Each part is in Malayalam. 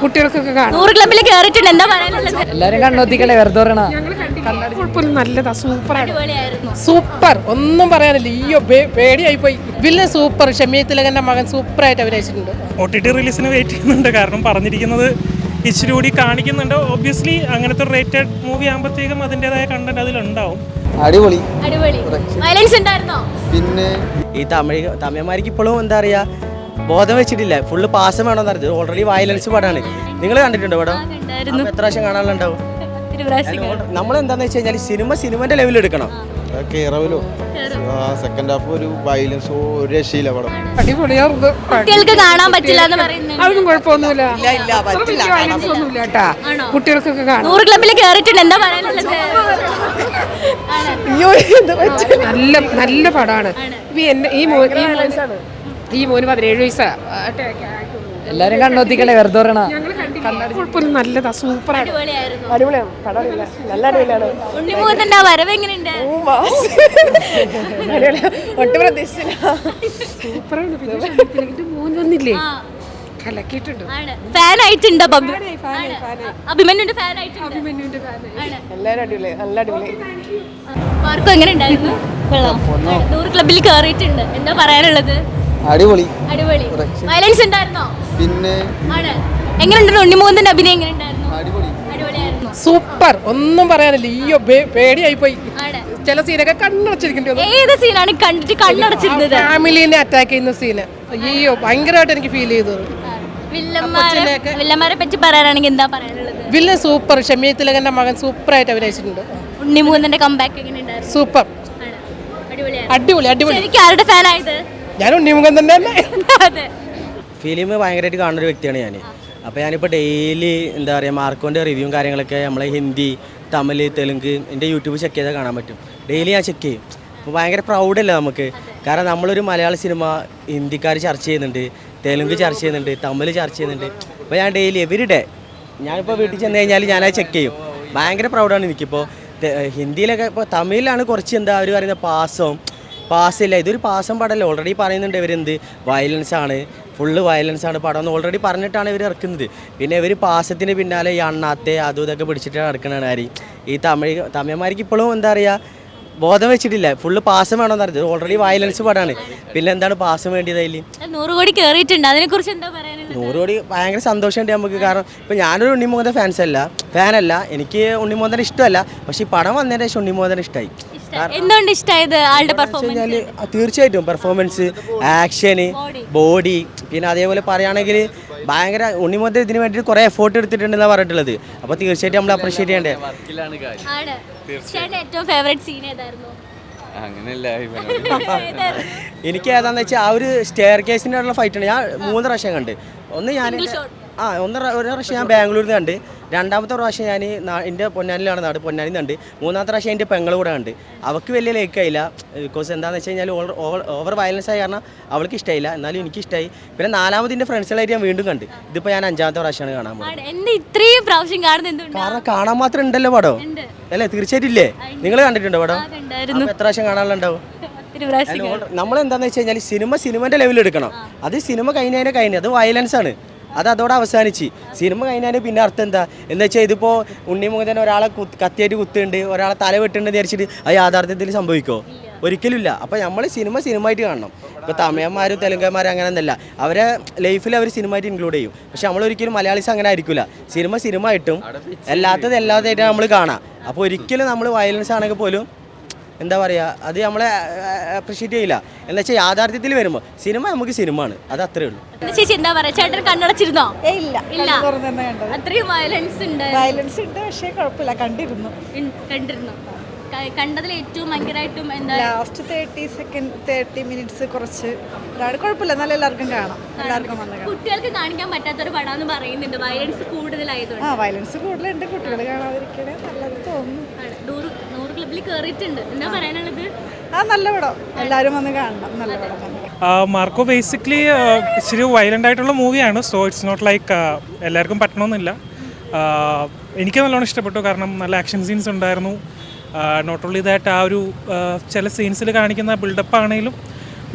കുട്ടികൾക്കൊക്കെ കാണാം. 100 ക്ലബ്ബിൽ കേറിയിട്ടുണ്ട്, എന്താ പറയാനുള്ളത്? എല്ലാരും കണ്ണൊത്തിക്കല്ലേ, വെറുതെ പറയണ. നല്ലതാ, സൂപ്പർ, ഒന്നും പറയാനില്ല. ഈ പേടിയായി പോയി. Villain super. ഷമീ തിലകന്റെ മകൻ സൂപ്പറായിട്ട് അഭിനയിച്ചിട്ടുണ്ട്. OTT റിലീസിന് വെയിറ്റ് ചെയ്യുന്നുണ്ട്. കാരണം പറഞ്ഞിരിക്കുന്നത് ഇച്ചിരി കൂടി കാണിക്കുന്നുണ്ട്. ഒബ്വിയസ്ലി അങ്ങനത്തെ റേറ്റഡ് മൂവി ആകുമ്പോഴത്തേക്കും അതിൻ്റെതായ കണ്ടന്റ് അതിലുണ്ടാവും. അടിപൊളി. വയലൻസ് ഉണ്ടായിരുന്നോ? പിന്നെ ഈ തമിഴന്മാർക്ക് ഇപ്പോഴും എന്താ പറയാ, ബോധം വെച്ചിട്ടില്ല. ഫുള്ള് പാസം വേണമെന്ന് അറിഞ്ഞത്. ഓൾറെഡി വയലൻസ് പടമാണ്. നിങ്ങൾ കണ്ടിട്ടുണ്ടോ പടം? എത്ര പ്രാവശ്യം കാണാനുണ്ടാവും? നമ്മളെന്താന്ന് വെച്ച് കഴിഞ്ഞാൽ സിനിമന്റെ ലെവലിൽ എടുക്കണം. കേറവലോ സെക്കൻഡ് ഹാഫ് ഒരു വയലൻസ് ഒരു രക്ഷയില്ല പടം. അടിപൊളിയായിരുന്നു. കുട്ടികൾക്ക് കാണാൻ പറ്റില്ല എന്ന് പറയുന്നത്. അതൊന്നും കുഴപ്പമൊന്നുമില്ല. കുട്ടികൾക്കൊക്കെ കാണാം. 100 ക്ലബ്ബിൽ കേറിയിട്ടുണ്ട്, എന്താ പറയാനുള്ളത്? നല്ല പടമാണ്. ഈ മോന് 17 വയസ്സാ. എല്ലാരും കണ്ണൊത്തിക്കല്ലേ, വെറുതെ പറയണ. നല്ലതാ, സൂപ്പറാണ്. അടിപൊളിയാണ്. നല്ല അടിപൊളിയാണ്. ഉണ്ണിമുഖത്തിന്റെ വരവ് എങ്ങനെയുണ്ട്? ഒട്ടും പ്രതീക്ഷിച്ചില്ല. സൂപ്പറാണ്. പിന്നെ മോൻ വന്നില്ലേ, കലക്കിയിട്ടുണ്ട്. ഫാൻ ആയിട്ടുണ്ടോ? അഭിമന്യുന്റെ ഫാൻ ആയിട്ടുണ്ട്. എല്ലാവരും അടിപൊളി, നല്ല അടിപൊളി. മാർക്കും എങ്ങനെ ഉണ്ടായിരുന്നു? 100 ക്ലബ്ബിൽ കേറിയിട്ടുണ്ട്, എന്താ പറയാനുള്ളത്? അടിപൊളി. വയലൻസ് ഉണ്ടായിരുന്നോ? പിന്നെ എങ്ങനെയുണ്ടായിരുന്നു? ഉണ്ണിമുഖത്തിന്റെ അഭിനയം എങ്ങനെയുണ്ടായിരുന്നു? അടിപൊളിയായിരുന്നു. സൂപ്പർ, ഒന്നും പറയാനില്ല. ഈ പേടിയായി പോയി. ചില സീനൊക്കെ കണ്ണടച്ചിരിക്കേണ്ടി വന്നു. ഏത് സീനാണ് കണ്ടിട്ട് കണ്ണടച്ചിരുന്നത്? ഫാമിലിനെ അറ്റാക്ക് ചെയ്യുന്ന സീന് അയ്യോ ഭയങ്കരമായിട്ട് എനിക്ക് ഫീൽ ചെയ്തു. വില്ലന്മാരെ പറ്റി പറയാനാണെങ്കിൽ എന്താ പറയാനുള്ളത്? Villain super. ഷമീ തിലകന്റെ മകൻ സൂപ്പറായിട്ട് അഭിനയിച്ചിട്ടുണ്ട്. ഉണ്ണിമുഖത്തിന്റെ കംബാക്ക് എങ്ങനെയുണ്ടായിരുന്നു? സൂപ്പർ, അടിപൊളി. എനിക്ക് ആരുടെ ഫാൻ ആയത്? ഞാൻ ഉണ്ണിമുഖം തന്നെ. ഫിലിം ഭയങ്കരമായിട്ട് കാണുന്നൊരു വ്യക്തിയാണ് ഞാൻ. അപ്പോൾ ഞാനിപ്പോൾ ഡെയിലി എന്താ പറയുക, മാർക്കോൻ്റെ റിവ്യൂവും കാര്യങ്ങളൊക്കെ നമ്മളെ ഹിന്ദി, തമിഴ്, തെലുങ്ക് എൻ്റെ യൂട്യൂബ് ചെക്ക് ചെയ്താൽ കാണാൻ പറ്റും. ഡെയിലി ഞാൻ ചെക്ക് ചെയ്യും. അപ്പോൾ ഭയങ്കര പ്രൗഡല്ല നമുക്ക്. കാരണം നമ്മളൊരു മലയാള സിനിമ ഹിന്ദിക്കാർ ചർച്ച ചെയ്യുന്നുണ്ട്, തെലുങ്ക് ചർച്ച ചെയ്യുന്നുണ്ട്, തമിഴ് ചർച്ച ചെയ്യുന്നുണ്ട്. അപ്പോൾ ഞാൻ ഡെയിലി എവരി ഡേ ഞാനിപ്പോൾ വീട്ടിൽ ചെന്ന് കഴിഞ്ഞാൽ ഞാനത് ചെക്ക് ചെയ്യും. ഭയങ്കര പ്രൗഡാണ് എനിക്കിപ്പോൾ. ഹിന്ദിയിലൊക്കെ ഇപ്പോൾ തമിഴിലാണ് കുറച്ച് എന്താ അവർ പറയുന്ന പാസില്ല. ഇതൊരു പാസം പടമല്ല. ഓൾറെഡി പറയുന്നുണ്ട് ഇവരെന്ത് വയലൻസാണ്, ഫുള്ള് വയലൻസാണ് പടം എന്ന് ഓൾറെഡി പറഞ്ഞിട്ടാണ് ഇവർ ഇറക്കുന്നത്. പിന്നെ ഇവർ പാസത്തിന് പിന്നാലെ ഈ അണ്ണാത്തെ അതും ഇതൊക്കെ പിടിച്ചിട്ടാണ് നടക്കണതാണ് ആര് ഈ തമിഴന്മാർക്ക് ഇപ്പോഴും എന്താ പറയുക, ബോധം വെച്ചിട്ടില്ല. ഫുള്ള് പാസം വേണമെന്ന് അറിഞ്ഞത്. ഓൾറെഡി വയലൻസ് പടമാണ്. പിന്നെ എന്താണ് പാസം വേണ്ടിയത്? അതിൽ 100 കോടി കയറിയിട്ടുണ്ട്, അതിനെക്കുറിച്ച് എന്താ പറയാനുള്ളത്? 100 കോടി ഭയങ്കര സന്തോഷമുണ്ട് നമുക്ക്. കാരണം ഇപ്പം ഞാനൊരു ഉണ്ണിമുഖത്തെ ഫാനല്ല, എനിക്ക് ഉണ്ണിമുഖത്തിന് ഇഷ്ടമല്ല. പക്ഷേ ഈ പടം വന്നതിന് ശേഷം ഉണ്ണിമുഖത്തിന് ഇഷ്ടമായി. എന്തുകൊണ്ട് ഇഷ്ടമായത്? ആളുടെ പെർഫോമൻസ് തീർച്ചയായിട്ടും പെർഫോമൻസ്, ആക്ഷന്, ബോഡി, പിന്നെ അതേപോലെ പറയുകയാണെങ്കിൽ ഭയങ്കര ഉണ്ണിമുഖത്തെ ഇതിന് വേണ്ടിയിട്ട് കുറേ എഫേർട്ട് എടുത്തിട്ടുണ്ടെന്നാണ് പറഞ്ഞിട്ടുള്ളത്. അപ്പോൾ തീർച്ചയായിട്ടും നമ്മൾ അപ്രീഷിയേറ്റ് ചെയ്യണ്ടേ. ഏറ്റവും ഫേവറേറ്റ് സീൻ ഏതായിരുന്നു? എനിക്ക് ഏതാണെന്ന് വെച്ചാൽ ആ ഒരു സ്റ്റെയർ കേസിനുള്ള ഫൈറ്റാണ്. ഞാൻ 3 പ്രാവശ്യം കണ്ട്. ഒന്ന് ഞാൻ ഒരു പ്രാവശ്യം ഞാൻ ബാംഗ്ലൂരിൽ നിന്ന് കണ്ട്. രണ്ടാമത്തെ പ്രാവശ്യം ഞാൻ എൻ്റെ പൊന്നാനിലാണ് നാട്, പൊന്നാനിൽ നിന്ന് കണ്ട്. മൂന്നാമത്തെ പ്രാവശ്യം എൻ്റെ പെങ്ങൾ കൂടെ കണ്ട്. അവൾക്ക് വലിയ ലേക്കായില്ല. ബിക്കോസ് എന്താണെന്ന് വെച്ച് കഴിഞ്ഞാൽ ഓവർ വയലൻസ് ആയി കാരണം അവൾക്ക് ഇഷ്ടമായില്ല, എന്നാലും എനിക്ക് ഇഷ്ടമായി. പിന്നെ നാലാമതിൻ്റെ ഫ്രണ്ട്സുകളായിട്ട് ഞാൻ വീണ്ടും കണ്ട്. ഇതിപ്പോൾ ഞാൻ 5ാമത്തെ പ്രാവശ്യമാണ് കാണാൻ പോകുന്നത്. കാരണം കാണാൻ മാത്രം ഉണ്ടല്ലോ പടം അല്ലേ? തീർച്ചയായിട്ടും ഇല്ലേ? നിങ്ങൾ കണ്ടിട്ടുണ്ടോ പടം? എത്ര പ്രാവശ്യം കാണാനുണ്ടാവും? നമ്മളെന്താണെന്ന് വെച്ച് കഴിഞ്ഞാൽ സിനിമൻ്റെ ലെവലിൽ എടുക്കണം. അത് സിനിമ കഴിഞ്ഞതിനെ അത് വയലൻസാണ്. അതോടെ അവസാനിച്ച്. സിനിമ കഴിഞ്ഞാൽ പിന്നെ അർത്ഥം എന്താ വെച്ചാൽ ഇതിപ്പോൾ ഉണ്ണിമുഖത്തിന് ഒരാളെ കത്തിയായിട്ട് കുത്തുന്നുണ്ട്, ഒരാളെ തല വെട്ടുന്നുണ്ട് വിചാരിച്ചിട്ട് അത് യാഥാർത്ഥ്യത്തിൽ സംഭവിക്കുമോ? ഒരിക്കലും ഇല്ല. അപ്പോൾ നമ്മൾ സിനിമയായിട്ട് കാണണം. ഇപ്പോൾ തമിഴന്മാരും തെലുങ്കന്മാരും അങ്ങനെ ഒന്നല്ല, അവരെ ലൈഫിൽ അവർ സിനിമയായിട്ട് ഇൻക്ലൂഡ് ചെയ്യും. പക്ഷെ നമ്മളൊരിക്കലും മലയാളീസ് അങ്ങനെ ആയിരിക്കില്ല. സിനിമയായിട്ടും എല്ലാത്തതായിട്ടാണ് നമ്മൾ കാണാം. അപ്പോൾ ഒരിക്കലും നമ്മൾ വയലൻസ് ആണെങ്കിൽ പോലും എന്താ പറയുക, അത് നമ്മളെ അപ്രീഷിയേറ്റ് ചെയ്യില്ല. എന്താ വെച്ചാൽ യാഥാർത്ഥ്യത്തിൽ വരുമ്പോൾ സിനിമ നമുക്ക് സിനിമയാണ്, അത് അത്രേ ഉള്ളൂ. ചേച്ചി എന്താ പറയുക, ചേട്ടൻ കണ്ണടച്ചിരുന്നോ? ഇല്ല, അത്രയും വയലൻസ് ഉണ്ട്. പക്ഷേ കുഴപ്പമില്ല, കണ്ടിരുന്നു. കണ്ടതിൽ ഏറ്റവും ഭയങ്കരമായിട്ടും എന്താ ലാസ്റ്റ് 30 മിനിറ്റ്സ് കുറച്ച് കുഴപ്പമില്ല, നല്ല എല്ലാവർക്കും കാണാം. എല്ലാവർക്കും കുട്ടികൾക്ക് കാണിക്കാൻ പറ്റാത്തൊരു പടാന്ന് പറയുന്നുണ്ട്, വയലൻസ് കൂടുതലായതുകൊണ്ട്. വയലൻസ് കൂടുതലുണ്ട്, കുട്ടികൾ കാണാതിരിക്കണേ നല്ലത് തോന്നുന്നു. 100 ക്ലബ്ബിൽ കേറിയിട്ടുണ്ട്, എന്താ പറയാനുള്ളത്? നല്ല പടം, എല്ലാവരും വന്ന് കാണണം, നല്ല പടം തന്നെ. മാർക്കോ ബേസിക്കലി ഇച്ചിരി വയലൻ്റ് ആയിട്ടുള്ള മൂവിയാണ്. സോ ഇറ്റ്സ് നോട്ട് ലൈക്ക് എല്ലാവർക്കും പറ്റണമെന്നില്ല. എനിക്ക് നല്ലോണം ഇഷ്ടപ്പെട്ടു. കാരണം നല്ല ആക്ഷൻ സീൻസ് ഉണ്ടായിരുന്നു. നോട്ട് ഓൺലി ദാറ്റ് ആ ഒരു ചില സീൻസിൽ കാണിക്കുന്ന ബിൽഡപ്പ് ആണെങ്കിലും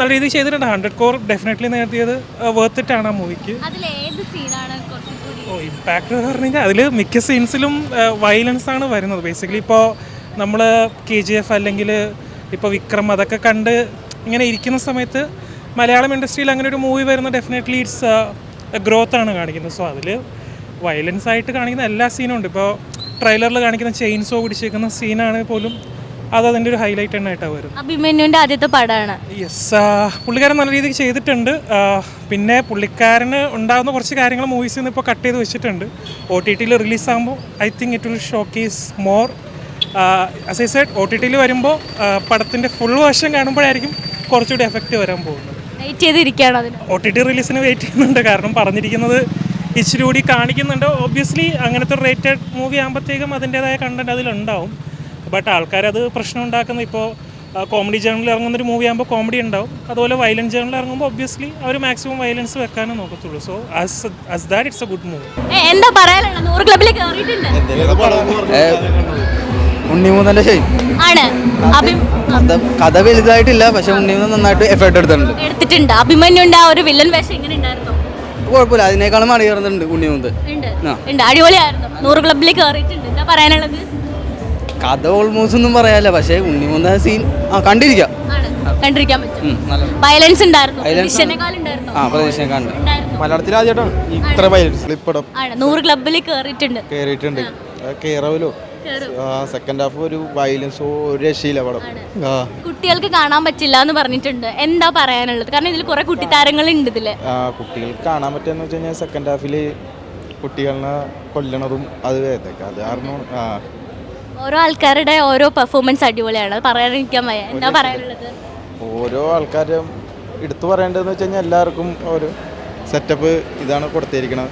നല്ല രീതിയിൽ ചെയ്തിട്ടുണ്ട്. 100 crore ഡെഫിനറ്റ്ലി നേടിയത് വേർത്തിട്ടാണ് ആ മൂവിക്ക്. അതിലേത് സീനാണ് കുറച്ചുകൂടി ഇമ്പാക്റ്റ് എന്ന് പറഞ്ഞു കഴിഞ്ഞാൽ അതിൽ മിക്ക സീൻസിലും വയലൻസ് ആണ് വരുന്നത്. ബേസിക്കലി ഇപ്പോൾ നമ്മൾ KGF അല്ലെങ്കിൽ ഇപ്പോൾ വിക്രം അതൊക്കെ കണ്ട് ഇങ്ങനെ ഇരിക്കുന്ന സമയത്ത് മലയാളം ഇൻഡസ്ട്രിയിൽ അങ്ങനെ ഒരു മൂവി വരുന്ന ഡെഫിനറ്റ്ലി ഇറ്റ്സ് ഗ്രോത്ത് ആണ് കാണിക്കുന്നത്. സോ അതിൽ വയലൻസ് ആയിട്ട് കാണിക്കുന്ന എല്ലാ സീനും ഉണ്ട്. ഇപ്പോൾ ട്രെയിലറിൽ കാണിക്കുന്ന ചെയിൻസോ പിടിച്ചേക്കുന്ന സീനാണ് പോലും അത് അതിൻ്റെ ഒരു ഹൈലൈറ്റ് ആയിട്ടാണ് വരുന്നത്. അഭിമന്യുവിൻ്റെ ആദ്യത്തെ പടമാണ്. യെസ്, പുള്ളിക്കാരൻ നല്ല രീതിക്ക് ചെയ്തിട്ടുണ്ട്. പിന്നെ പുള്ളിക്കാരന് ഉണ്ടാകുന്ന കുറച്ച് കാര്യങ്ങൾ മൂവീസിൽ നിന്ന് ഇപ്പോൾ കട്ട് ചെയ്ത് വെച്ചിട്ടുണ്ട്. OTTയിൽ റിലീസാകുമ്പോൾ I think it will showcase more. As I said OTTയിൽ വരുമ്പോൾ പടത്തിൻ്റെ ഫുൾ വേർഷൻ കാണുമ്പോഴായിരിക്കും കുറച്ചുകൂടി എഫക്റ്റ് വരാൻ പോകുന്നത്. വെയിറ്റ് ചെയ്തിരിക്കുകയാണ് അതിന്. OTT റിലീസിന് വെയിറ്റ് ചെയ്യുന്നുണ്ട്. കാരണം പറഞ്ഞിരിക്കുന്നത് ഇച്ചിരി കൂടി കാണിക്കുന്നുണ്ട്. ഒബ്വിയസ്ലി അങ്ങനത്തെ റേറ്റഡ് മൂവി ആകുമ്പോഴത്തേക്കും അതിൻ്റേതായ കണ്ടൻറ്റ് അതിലുണ്ടാവും. ബട്ട് ആൾക്കാരത് പ്രശ്നം ഉണ്ടാക്കുന്നത് ഇപ്പോൾ കോമഡി ജേണലിൽ ഇറങ്ങുന്നൊരു മൂവി ആകുമ്പോൾ കോമഡി ഉണ്ടാവും. അതുപോലെ വയലൻസ് ജേണലിൽ ഇറങ്ങുമ്പോൾ ഒബ്വിയസ്ലി അവർ മാക്സിമം വയലൻസ് വെക്കാനും നോക്കത്തുള്ളൂ. So as that it's a good movie. എന്താ പറയാനുള്ളത്? 100 ക്ലബിൽ കയറിയിട്ടുണ്ട് ഉണ്ണിമൂന്നന്റെ ഷെയ് ആണ്. കഥ വലുതായിട്ടില്ല, പക്ഷെ ഉണ്ണിമൂന്നൻ നന്നായിട്ട് എഫേർട്ട് എടുത്തിട്ടുണ്ട്. അഭിമന്യുണ്ട് ആ ഒരു വില്ലൻ വേഷം എങ്ങനെ ഉണ്ടായിരുന്നു? കുഴപ്പമില്ല, അതിനേക്കാളും മറികടന്നിട്ടുണ്ട് ഉണ്ണിമൂന്ന്. ഉണ്ട്, അടിപൊളിയായിരുന്നു. 100 ക്ലബിൽ കയറിയിട്ടുണ്ട്. എന്താ പറയാനുള്ളത്? കഥ ഓൾമോസ്റ്റ് ഒന്നും പറയാനില്ല, പക്ഷേ ഉണ്ണിമൂന്ന സീൻ കണ്ടിരിക്കാം, കണ്ടിരിക്കാൻ പറ്റും. വയലൻസ് ഉണ്ടായിരുന്നു, പ്രതീക്ഷയെക്കാളുണ്ട്. മലയാളത്തിൽ ആദ്യമായിട്ടാണ് ഇത്ര വയലൻസ് ഇപ്പടം. 100 ക്ലബിൽ കയറിയിട്ടുണ്ട്. കേറാവല്ലോ. സെക്കൻഡ് ഹാഫ് ഒരു വയലൻസോ ഒരു രക്ഷയില്ല പടം. കുട്ടികൾക്ക് കാണാൻ പറ്റില്ല എന്ന് പറഞ്ഞിട്ടുണ്ട്. എന്താ പറയാനുള്ളത്? കാരണം ഇതിൽ കുറെ കുട്ടിത്താരങ്ങൾ ഉണ്ട് ഇതില്. കുട്ടികൾക്ക് കാണാൻ പറ്റുന്ന വെച്ച് കഴിഞ്ഞാൽ സെക്കൻഡ് ഹാഫില് കുട്ടികളെ കൊല്ലണതും അത് കാരണം ഓരോ ആൾക്കാരുടെ ഓരോ പെർഫോമൻസ് അടിപൊളിയാണ്. അത് പറയാതിരിക്കാൻ വയ്യ. എന്താ പറയാനുള്ളത്? ഓരോ ആൾക്കാരും എടുത്തു പറയേണ്ടതെന്ന് വെച്ച് കഴിഞ്ഞാൽ എല്ലാവർക്കും ഒരു സെറ്റപ്പ് ഇതാണ് കൊടുത്തിരിക്കുന്നത്.